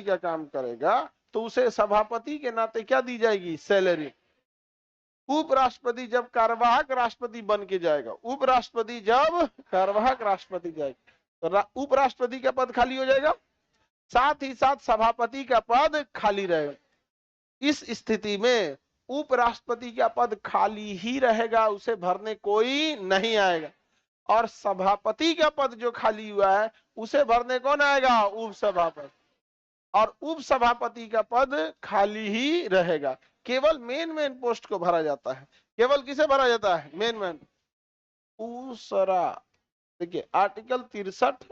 का काम करेगा तो उसे सभापति के नाते क्या दी जाएगी? सैलरी। उपराष्ट्रपति जब कार्यवाहक राष्ट्रपति बन के जाएगा, उपराष्ट्रपति जब कार्यवाहक राष्ट्रपति जाएगा तो उपराष्ट्रपति का पद खाली हो जाएगा, साथ ही साथ सभापति का पद खाली रहेगा। इस स्थिति में उपराष्ट्रपति का पद खाली ही रहेगा, उसे भरने कोई नहीं आएगा, और सभापति का पद जो खाली हुआ है उसे भरने कौन आएगा? उपसभापति। और उपसभापति का पद खाली ही रहेगा। केवल मेन पोस्ट को भरा जाता है। केवल किसे भरा जाता है? मेन। दूसरा देखिए आर्टिकल 63,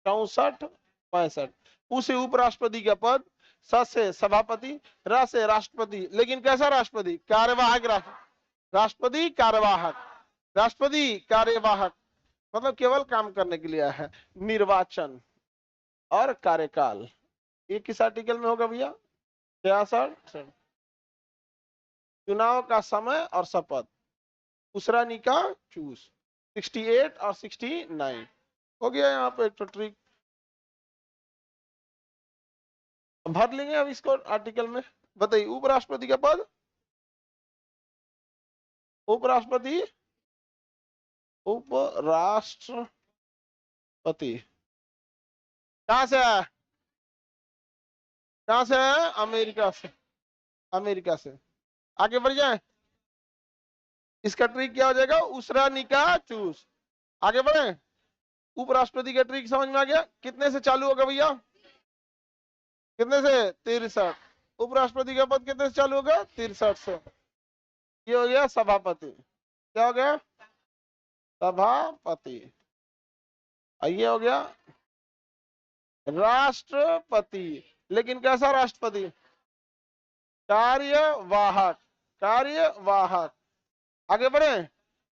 64, 65, उसे उपराष्ट्रपति का पद, स से सभापति, र से राष्ट्रपति। लेकिन कैसा राष्ट्रपति? कार्यवाहक राष्ट्रपति। राष्ट्रपति कार्यवाहक मतलब केवल काम करने के लिए है। निर्वाचन और कार्यकाल ये किस आर्टिकल में होगा भैया? 66। चुनाव का समय और शपथ, दूसरा निका चूज, 68 और 69 हो गया। यहाँ पे एक ट्रिक भर लेंगे अब इसको आर्टिकल में। बताइए उपराष्ट्रपति का पद, उपराष्ट्रपति कहां से है? कहां से है? अमेरिका से। अमेरिका से आगे बढ़ जाए। इसका ट्रिक क्या हो जाएगा? उसरा निका चूस। आगे बढ़े। उपराष्ट्रपति का ट्रिक समझ में आ गया? कितने से चालू होगा भैया? कितने से? 63। उपराष्ट्रपति का पद कितने से चालू होगा? 63 से। ये हो गया सभापति। क्या हो गया? सभापति। ये हो गया राष्ट्रपति। लेकिन कैसा राष्ट्रपति? कार्यवाहक। आगे बढ़े।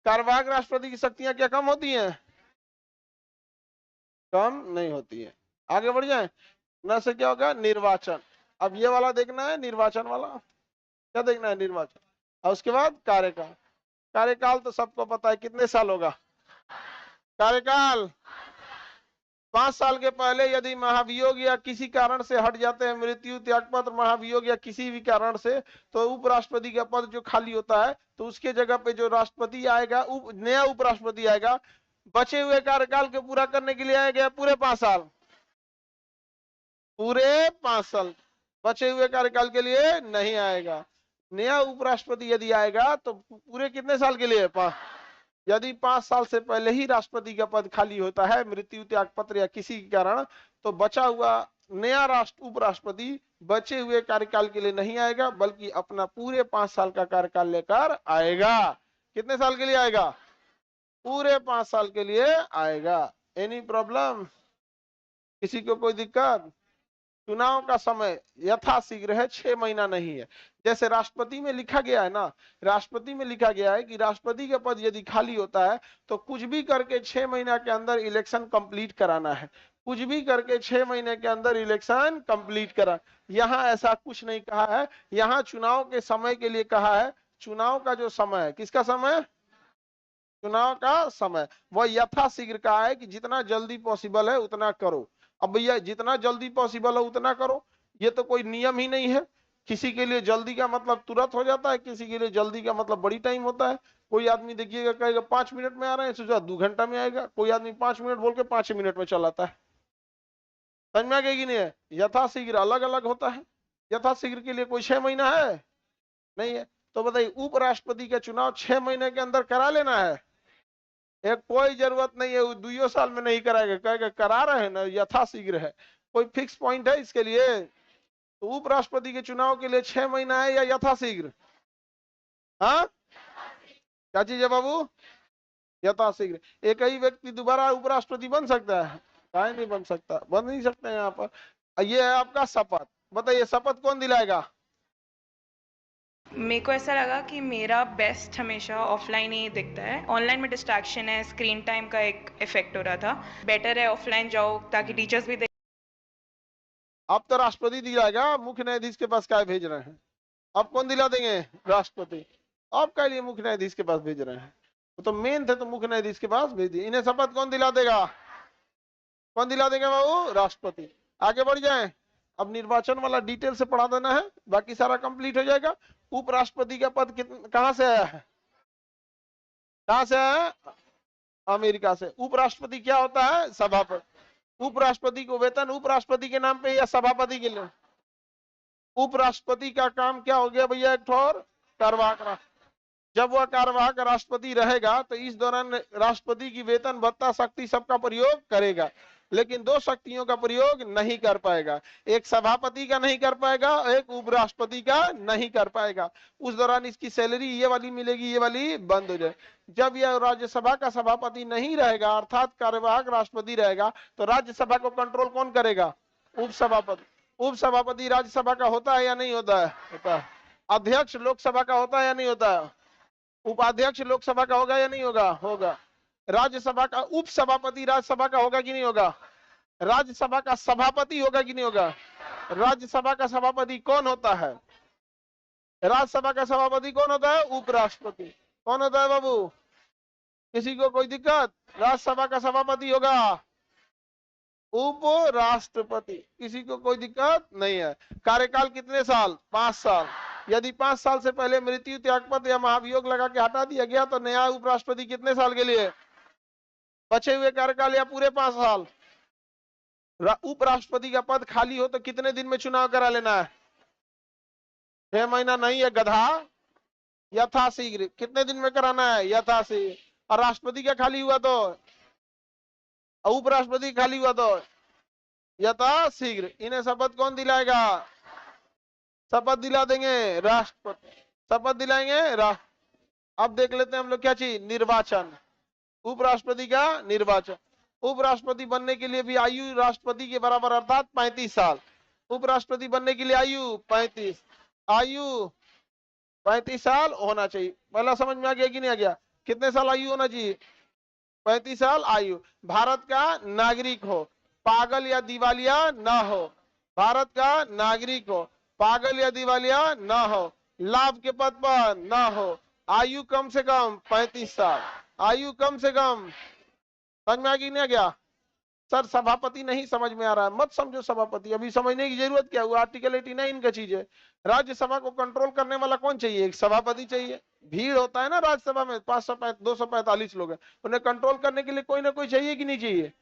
कार्यवाहक राष्ट्रपति की शक्तियां क्या कम होती हैं? कम नहीं होती है। आगे बढ़ जाए। न से क्या होगा? निर्वाचन। अब ये वाला देखना है, निर्वाचन वाला। क्या देखना है? निर्वाचन। और उसके बाद कार्यकाल। कार्यकाल तो सबको पता है, कितने साल होगा कार्यकाल? 5 साल के पहले यदि महाभियोग या किसी कारण से हट जाते हैं, मृत्यु, त्यागपत्र, महाभियोग या किसी भी कारण से, तो उपराष्ट्रपति का पद जो खाली होता है तो उसके जगह पे जो राष्ट्रपति आएगा, नया उपराष्ट्रपति आएगा, बचे हुए कार्यकाल के पूरा करने के लिए आएगा पूरे 5 साल। पूरे 5 साल बचे हुए कार्यकाल के लिए नहीं आएगा। नया उपराष्ट्रपति यदि आएगा तो पूरे कितने साल के लिए? 5। यदि 5 साल से पहले ही राष्ट्रपति का पद खाली होता है, मृत्यु, त्यागपत्र या किसी के कारण, तो बचा हुआ नया उपराष्ट्रपति बचे हुए कार्यकाल के लिए नहीं आएगा, बल्कि अपना पूरे 5 साल का कार्यकाल लेकर आएगा। कितने साल के लिए आएगा? पूरे 5 साल के लिए आएगा। Any problem? किसी को कोई दिक्कत? चुनाव का समय यथाशीघ्र है, 6 महीना नहीं है। जैसे राष्ट्रपति में लिखा गया है ना, राष्ट्रपति में लिखा गया है कि राष्ट्रपति का पद यदि खाली होता है तो कुछ भी करके 6 महीना के अंदर इलेक्शन कंप्लीट कराना है। कुछ भी करके 6 महीने के अंदर इलेक्शन कंप्लीट करा। यहाँ ऐसा कुछ नहीं कहा है। यहाँ चुनाव के समय के लिए कहा है। चुनाव का जो समय है, किसका समय? चुनाव का समय, वह यथाशीघ्र कहा है कि जितना जल्दी पॉसिबल है उतना करो। अब भैया जितना जल्दी पॉसिबल है उतना करो, ये तो कोई नियम ही नहीं है। किसी के लिए जल्दी का मतलब तुरंत हो जाता है, किसी के लिए जल्दी का मतलब बड़ी टाइम होता है। कोई आदमी देखिएगा कहेगा 5 मिनट में आ रहे हैं, सोचा 2 घंटा में आएगा। कोई आदमी 5 मिनट बोल के 5 मिनट में चलाता है। समझ में आ गया कि नहीं है? यथाशीघ्र अलग अलग होता है। यथाशीघ्र के लिए कोई 6 महीना है नहीं है। तो बताइए उपराष्ट्रपति का चुनाव 6 महीने के अंदर करा लेना है? एक कोई जरूरत नहीं है, 2 साल में नहीं कराएगा, कहेगा करा रहे हैं ना, यथाशीघ्र है। कोई फिक्स पॉइंट है इसके लिए? तो उपराष्ट्रपति के चुनाव के लिए 6 महीना है या यथाशीघ्र? हाँ क्या चीज है बाबू? यथाशीघ्र। एक ही व्यक्ति दोबारा उपराष्ट्रपति बन सकता है? काहे नहीं बन सकता? बन नहीं सकते यहाँ पर। ये है आपका शपथ। बताइए शपथ कौन दिलाएगा? मेरे को ऐसा लगा कि मेरा बेस्ट हमेशा ऑफलाइन ही दिखता है। ऑनलाइन में डिस्ट्रैक्शन है, स्क्रीन टाइम का एक इफेक्ट हो रहा था। बेटर है ऑफलाइन जाओ ताकि टीचर्स भी अब तो राष्ट्रपति दिलाएगा, मुख्य न्यायाधीश के पास क्या भेज रहे हैं? अब कौन दिला देंगे? राष्ट्रपति। अब क्या लिए मुख्य न्यायाधीश के पास भेज रहे हैं? तो मेन थे तो मुख्य न्यायाधीश के पास भेज दिए। इन्हें शपथ कौन दिला देगा? कौन दिला देगा बाबू? राष्ट्रपति। आगे बढ़ जाए। अब निर्वाचन वाला डिटेल से पढ़ा देना है, बाकी सारा कंप्लीट हो जाएगा। उपराष्ट्रपति का पद कहां से आया है, कहां से आया है? अमेरिका से। उपराष्ट्रपति क्या होता है? सभापति। उपराष्ट्रपति को वेतन उपराष्ट्रपति के नाम पे या सभापति के लिए? उपराष्ट्रपति का काम क्या हो गया भैया? एक ठोर कार्यवाहक राष्ट्र। जब वह कार्यवाहक राष्ट्रपति रहेगा तो इस दौरान राष्ट्रपति की वेतन भत्ता शक्ति सबका प्रयोग करेगा, लेकिन दो शक्तियों का प्रयोग नहीं कर पाएगा, एक सभापति का नहीं कर पाएगा, एक उपराष्ट्रपति का नहीं कर पाएगा। उस दौरान इसकी सैलरी ये वाली मिलेगी, ये वाली बंद हो जाए। जब यह राज्यसभा का सभापति नहीं रहेगा, अर्थात कार्यवाहक राष्ट्रपति रहेगा, तो राज्यसभा को कंट्रोल कौन करेगा? उपसभापति। उपसभापति राज्यसभा का होता है या नहीं होता है? होता है। अध्यक्ष लोकसभा का होता है या नहीं होता है? उपाध्यक्ष लोकसभा का होगा या नहीं होगा? होगा। राज्यसभा का उपसभापति राज्यसभा का होगा कि नहीं होगा? राज्यसभा का सभापति होगा कि नहीं होगा? राज्यसभा का सभापति कौन होता है? राज्यसभा का सभापति कौन होता है? उपराष्ट्रपति। कौन होता है बाबू? किसी को कोई दिक्कत? राज्यसभा का सभापति होगा उपराष्ट्रपति। किसी को कोई दिक्कत नहीं है। कार्यकाल कितने साल? 5 साल। यदि 5 साल से पहले मृत्यु, त्यागपत्र या महाभियोग लगा के हटा दिया गया तो नया उपराष्ट्रपति कितने साल के लिए? बचे हुए कार्यकाल या पूरे 5 साल? उपराष्ट्रपति का पद खाली हो तो कितने दिन में चुनाव करा लेना है? 6 महीना नहीं है गधा, यथाशीघ्र। कितने दिन में कराना है? यथाशीघ्र। और राष्ट्रपति का खाली हुआ तो, उपराष्ट्रपति खाली हुआ तो यथाशीघ्र। इन्हें शपथ कौन दिलाएगा? शपथ दिला देंगे राष्ट्रपति। शपथ दिलाएंगे राष्ट्र। अब देख लेते हैं हम लोग क्या चीज? निर्वाचन। उपराष्ट्रपति का निर्वाचन। उपराष्ट्रपति बनने के लिए भी आयु राष्ट्रपति के बराबर अर्थात 35 साल। उपराष्ट्रपति बनने के लिए आयु 35 साल होना चाहिए। पहला समझ में आ गया कि नहीं आ गया? कितने साल आयु होना चाहिए? 35 साल आयु। भारत का नागरिक हो, पागल या दिवालिया ना हो। भारत का नागरिक हो, पागल या दिवालिया ना हो, लाभ के पद पर ना हो, आयु कम से कम 35 साल। आयु कम से कम। समझ में आ गया नहीं आ गया? सर सभापति नहीं समझ में आ रहा है, मत समझो सभापति, अभी समझने की जरूरत क्या हुआ? आर्टिकल 89 का चीज है। राज्यसभा को कंट्रोल करने वाला कौन चाहिए? एक सभापति चाहिए। भीड़ होता है ना राज्यसभा में, 500 245 लोग हैं, उन्हें कंट्रोल करने के लिए कोई ना कोई चाहिए कि नहीं चाहिए?